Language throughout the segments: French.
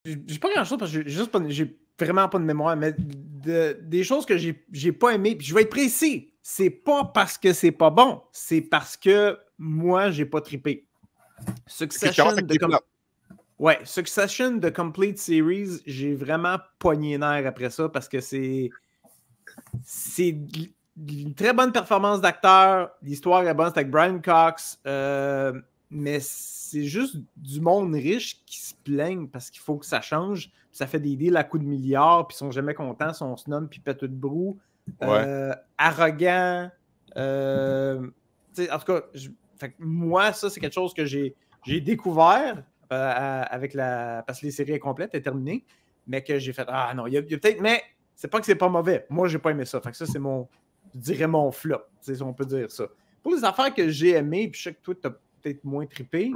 J'ai pas grand-chose parce que j'ai vraiment pas de mémoire, mais des choses que j'ai pas aimé, puis je vais être précis, c'est pas parce que c'est pas bon, c'est parce que moi, j'ai pas trippé. Succession de Complete Series, j'ai vraiment pogné nerf après ça parce que c'est une très bonne performance d'acteur. L'histoire est bonne, c'est avec Brian Cox. Mais c'est juste du monde riche qui se plaignent parce qu'il faut que ça change. Ça fait des deals à coups de milliards, puis ils sont jamais contents, sont snob, puis pètent de brou. Arrogant. En tout cas, moi, ça, c'est quelque chose que j'ai découvert avec parce que les séries complètes est terminée, mais que j'ai fait ah non, il y a peut-être, mais c'est pas que c'est pas mauvais. Moi, j'ai pas aimé ça. Fait que ça, c'est je dirais mon flop, si on peut dire ça. Pour les affaires que j'ai aimées, puis je sais que toi, t'as peut-être moins trippé,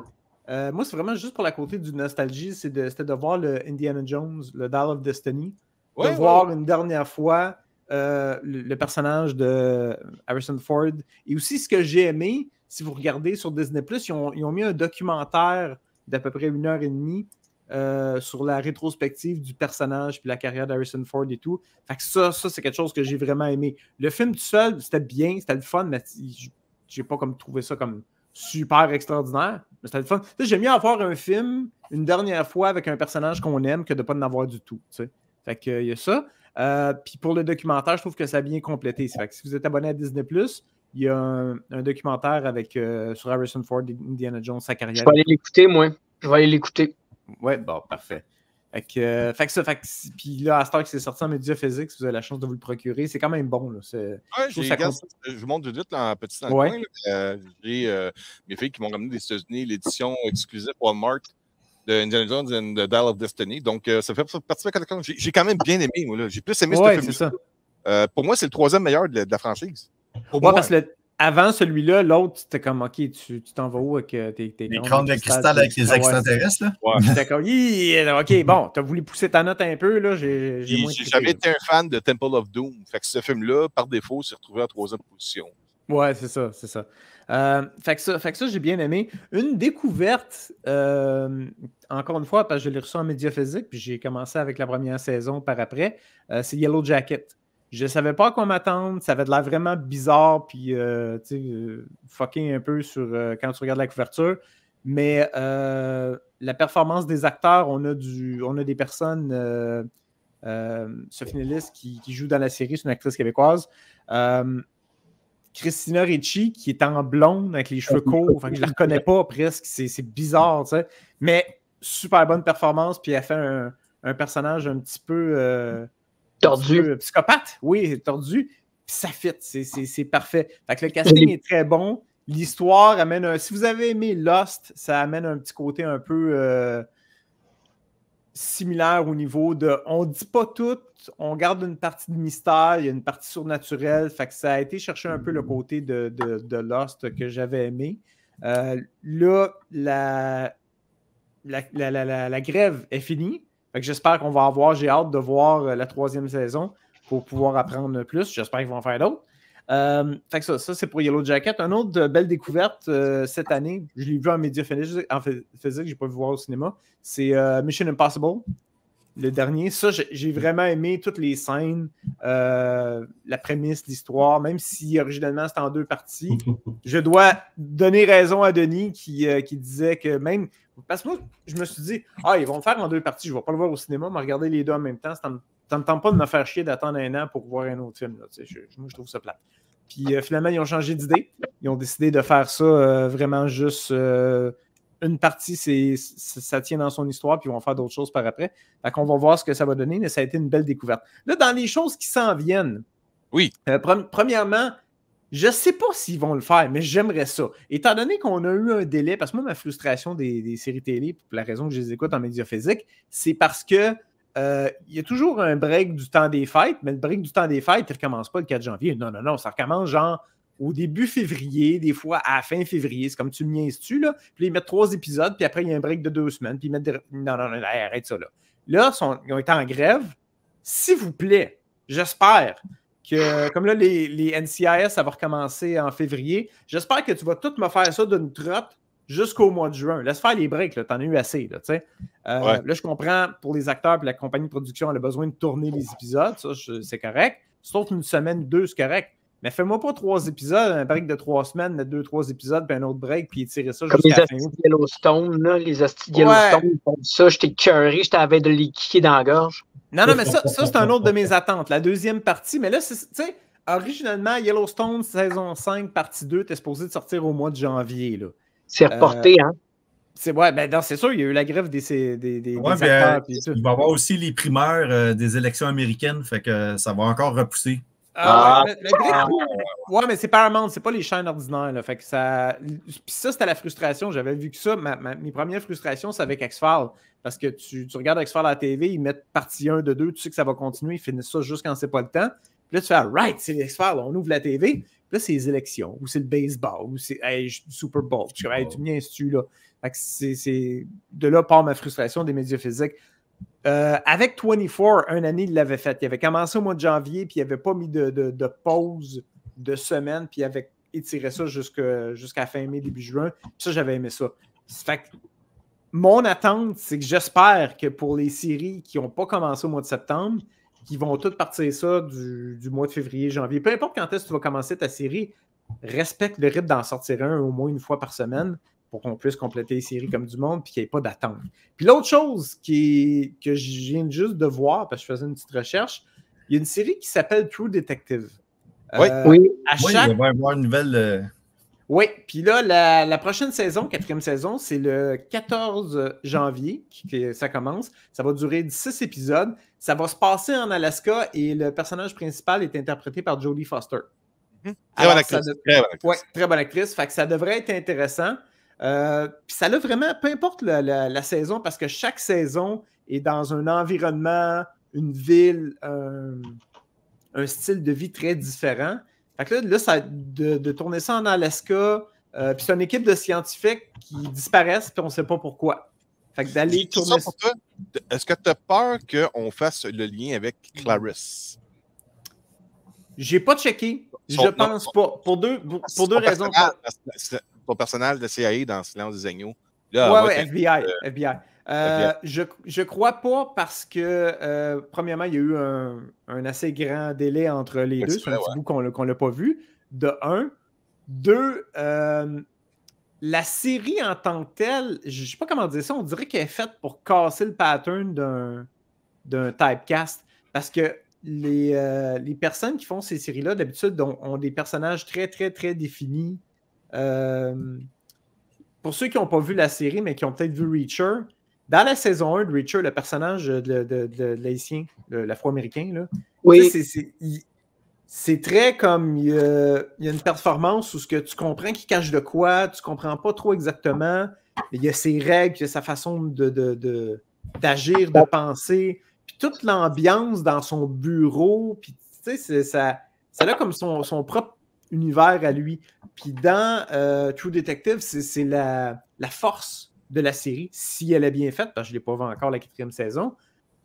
moi, c'est vraiment juste pour la côté du nostalgie, c'était de voir le Indiana Jones, le Dial of Destiny, de voir une dernière fois le personnage de Harrison Ford. Et aussi, ce que j'ai aimé, si vous regardez sur Disney+, ils ont mis un documentaire d'à peu près 1h30 sur la rétrospective du personnage puis la carrière d'Harrison Ford et tout. Fait que ça c'est quelque chose que j'ai vraiment aimé. Le film tout seul, c'était bien, c'était le fun, mais j'ai pas comme trouvé ça comme super extraordinaire, mais c'était le fun. J'aime mieux avoir un film une dernière fois avec un personnage qu'on aime que de pas en avoir du tout. T'sais. Fait que il y a ça. Puis pour le documentaire, je trouve que ça a bien complété. Fait que si vous êtes abonné à Disney+, il y a un documentaire sur Harrison Ford et Indiana Jones, sa carrière. Je vais aller l'écouter, moi. Je vais aller l'écouter. Ouais, bon, parfait. Puis là, à cette heure que c'est sorti en média physique, si vous avez la chance de vous le procurer, c'est quand même bon. Là. Je vous montre vite en petit dans le coin. J'ai mes filles qui m'ont ramené des États-Unis l'édition exclusive Walmart de Indiana Jones and the Dial of Destiny. Donc, ça fait partie de la collection. J'ai quand même bien aimé, moi. J'ai plus aimé ce film. Pour moi, c'est le 3e meilleur de la franchise. Parce que avant celui-là, l'autre, c'était comme, OK, tu t'en vas où avec tes les crânes de cristal avec les extraterrestres, là? Ouais. J'étais comme, OK, bon, t'as voulu pousser ta note un peu, là, j'ai jamais été un fan de Temple of Doom. Fait que ce film-là, par défaut, s'est retrouvé en 3e position. Ouais, c'est ça. Fait que ça, j'ai bien aimé. Une découverte, encore une fois, parce que je l'ai reçu en média physique, puis j'ai commencé avec la première saison par après, c'est Yellow Jacket. Je ne savais pas à quoi m'attendre. Ça avait de l'air vraiment bizarre, puis fucking un peu sur quand tu regardes la couverture. Mais la performance des acteurs, on a des personnes, Sophie Nellis qui joue dans la série, c'est une actrice québécoise. Christina Ricci, qui est en blonde avec les cheveux courts. Enfin, je la reconnais pas presque. C'est bizarre, tu sais. Mais super bonne performance, puis elle fait un personnage un petit peu... tordu. Psychopathe, oui, tordu. Puis ça fit, c'est parfait. Fait que le casting est très bon. L'histoire amène si vous avez aimé Lost, ça amène un petit côté un peu similaire au niveau de on dit pas tout, on garde une partie de mystère, il y a une partie surnaturelle. Fait que ça a été chercher un peu le côté de Lost que j'avais aimé. Là, la grève est finie. Fait que j'espère qu'on va avoir, j'ai hâte de voir la 3e saison pour pouvoir apprendre plus. J'espère qu'ils vont en faire d'autres. Fait que ça c'est pour Yellow Jacket. Une autre belle découverte cette année, je l'ai vu en média physique, j'ai pas vu voir au cinéma, c'est Mission Impossible, le dernier. Ça, j'ai vraiment aimé toutes les scènes, la prémisse, l'histoire, même si originalement c'était en 2 parties. Je dois donner raison à Denis qui disait que même... Parce que moi, je me suis dit, ils vont le faire en 2 parties, je ne vais pas le voir au cinéma, mais regarder les 2 en même temps, ça ne me tente pas de me faire chier d'attendre 1 an pour voir un autre film. Là, moi, je trouve ça plate. Puis finalement, ils ont changé d'idée. Ils ont décidé de faire ça vraiment juste une partie, ça tient dans son histoire, puis ils vont faire d'autres choses par après. Fait qu'on va voir ce que ça va donner, mais ça a été une belle découverte. Là, dans les choses qui s'en viennent, oui. Premièrement, je ne sais pas s'ils vont le faire, mais j'aimerais ça. Étant donné qu'on a eu un délai, parce que moi, ma frustration des séries télé, pour la raison que je les écoute en média physique, c'est parce que il y a toujours un break du temps des fêtes, mais le break du temps des fêtes, il ne recommence pas le 4 janvier. Non, ça recommence genre au début février, des fois à la fin février. C'est comme tu me niaises-tu, là. Puis là, ils mettent 3 épisodes, puis après, il y a un break de 2 semaines, puis ils mettent Non, arrête ça, là. Là, ils ont été en grève. S'il vous plaît, j'espère que, comme là, les NCIS, ça va recommencer en février. J'espère que tu vas tout me faire ça d'une trotte jusqu'au mois de juin. Laisse faire les breaks, t'en as eu assez. Là, là, je comprends, pour les acteurs et la compagnie de production, elle a besoin de tourner les épisodes. Ça, c'est correct. Sauf une semaine, 2, c'est correct. Mais fais-moi pas 3 épisodes, un break de 3 semaines, mettre 2-3 épisodes, puis un autre break, puis étirer ça jusqu'à la fin août. Comme les Yellowstone, là, les hosties de Yellowstone, ils font ça, j'étais curé, j'étais à la veille de les kicker dans la gorge. Non, mais ça c'est un autre de mes attentes. La deuxième partie, mais là, tu sais, originalement, Yellowstone, saison 5, partie 2, t'es supposé de sortir au mois de janvier, là. C'est reporté, hein? C'est sûr, il y a eu la grève des acteurs. Il va y avoir aussi les primeurs des élections américaines, fait que ça va encore repousser. Mais c'est Paramount, c'est pas les chaînes ordinaires. Là, fait que puis ça, c'était la frustration. J'avais vu que ça. Mes premières frustrations, c'est avec X-Files. Parce que tu regardes X-Files à la TV, ils mettent partie 1 de 2, tu sais que ça va continuer, ils finissent ça juste quand c'est pas le temps. Puis là, tu fais right, c'est les X-Files, on ouvre la TV. Puis là, c'est les élections, ou c'est le baseball, ou c'est Super Bowl. Tu viens tu là. Fait que c'est de là part ma frustration des médias physiques. Avec 24, une année, il l'avait fait. Il avait commencé au mois de janvier, puis il n'avait pas mis de pause de semaine, puis il avait étiré ça jusqu'à fin mai, début juin. Puis ça, j'avais aimé ça. Fait que mon attente, c'est que j'espère que pour les séries qui n'ont pas commencé au mois de septembre, qui vont toutes partir ça du mois de février, janvier. Peu importe quand est-ce que tu vas commencer ta série, respecte le rythme d'en sortir un au moins une fois par semaine pour qu'on puisse compléter les séries comme du monde et qu'il n'y ait pas d'attente. Puis l'autre chose que je viens juste de voir, parce que je faisais une petite recherche, il y a une série qui s'appelle True Detective. Oui, il va y avoir une nouvelle... Oui, puis là, la prochaine saison, 4e saison, c'est le 14 janvier que ça commence. Ça va durer 6 épisodes. Ça va se passer en Alaska et le personnage principal est interprété par Jodie Foster. Très bonne actrice. Oui, très bonne actrice. Fait que ça devrait être intéressant. Puis ça a vraiment, peu importe la saison, parce que chaque saison est dans un environnement, une ville, un style de vie très différent. Fait que là ça, de tourner ça en Alaska, puis c'est une équipe de scientifiques qui disparaissent, puis on ne sait pas pourquoi. Fait que d'aller tourner ça. Est-ce que tu as peur qu'on fasse le lien avec Clarisse? J'ai pas checké. Je pense pas. Pour deux raisons. Ton personnage de CIA dans Silence des agneaux. Oui, FBI. Je crois pas parce que, premièrement, il y a eu un assez grand délai entre les deux. C'est un petit bout qu'on l'a pas vu. De un. Deux, la série en tant que telle, je sais pas comment dire ça, on dirait qu'elle est faite pour casser le pattern d'un typecast. Parce que les personnes qui font ces séries-là, d'habitude, ont des personnages très, très, très définis. Pour ceux qui n'ont pas vu la série, mais qui ont peut-être vu Reacher, dans la saison 1 de Reacher, le personnage de l'Haïtien, l'Afro-Américain, là, oui. c'est très comme il y a une performance où ce que tu comprends qu'il cache de quoi, tu ne comprends pas trop exactement. Il y a ses règles, il y a sa façon d'agir, de penser. Puis toute l'ambiance dans son bureau, puis tu sais, ça a comme son propre univers à lui. Puis dans True Detective, c'est la force de la série, si elle est bien faite, parce que je ne l'ai pas vu encore la 4e saison,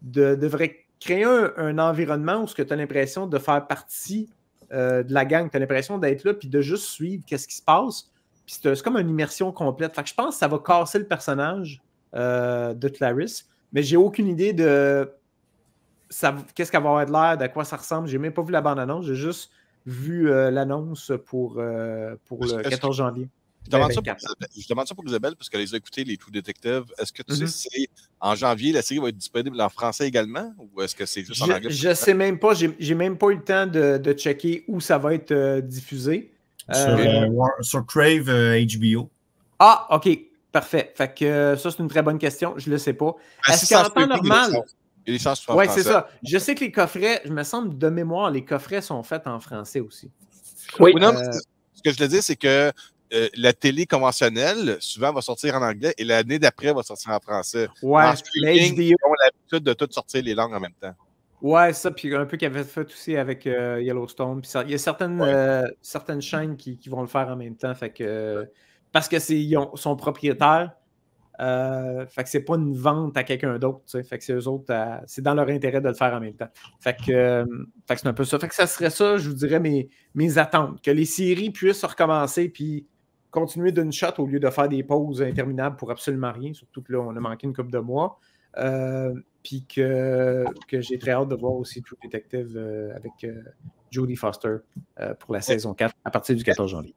devrait créer un environnement où tu as l'impression de faire partie de la gang, tu as l'impression d'être là, puis de juste suivre qu'est-ce qui se passe. Puis c'est comme une immersion complète. Fait que je pense que ça va casser le personnage de Clarisse, mais j'ai aucune idée de qu'est-ce qu'elle va avoir de l'air, de quoi ça ressemble. J'ai même pas vu la bande-annonce, j'ai juste vu l'annonce pour le 14 janvier. Je demande ça pour Isabelle, parce qu'elle les a écoutés, les True Detective. Est-ce que tu sais si en janvier, la série va être disponible en français également, ou est-ce que c'est juste en anglais? Je ne sais même pas. J'ai même pas eu le temps de checker où ça va être diffusé. Sur Crave HBO. Ah, OK. Parfait. Fait que ça, c'est une très bonne question. Je ne le sais pas. Est-ce qu'en temps normal... Oui, c'est ça. Je sais que les coffrets, je me semble de mémoire, les coffrets sont faits en français aussi. Oui. Non, ce que je veux dire, c'est que la télé conventionnelle, souvent, va sortir en anglais et l'année d'après va sortir en français. Ouais, en streaming, ils ont l'habitude de tout sortir les langues en même temps. Ouais, ça, puis un peu qu'il avait fait aussi avec Yellowstone. Puis il y a certaines chaînes qui vont le faire en même temps. Fait que, parce que ils sont propriétaires. Fait que c'est pas une vente à quelqu'un d'autre. Fait que c'est eux autres, c'est dans leur intérêt de le faire en même temps. Fait que c'est un peu ça. Fait que ça serait ça, je vous dirais, mes attentes. Que les séries puissent recommencer, puis continuer d'une shot au lieu de faire des pauses interminables pour absolument rien, surtout que là, on a manqué une couple de mois. Puis que j'ai très hâte de voir aussi True Detective avec Jodie Foster pour la saison 4 à partir du 14 janvier.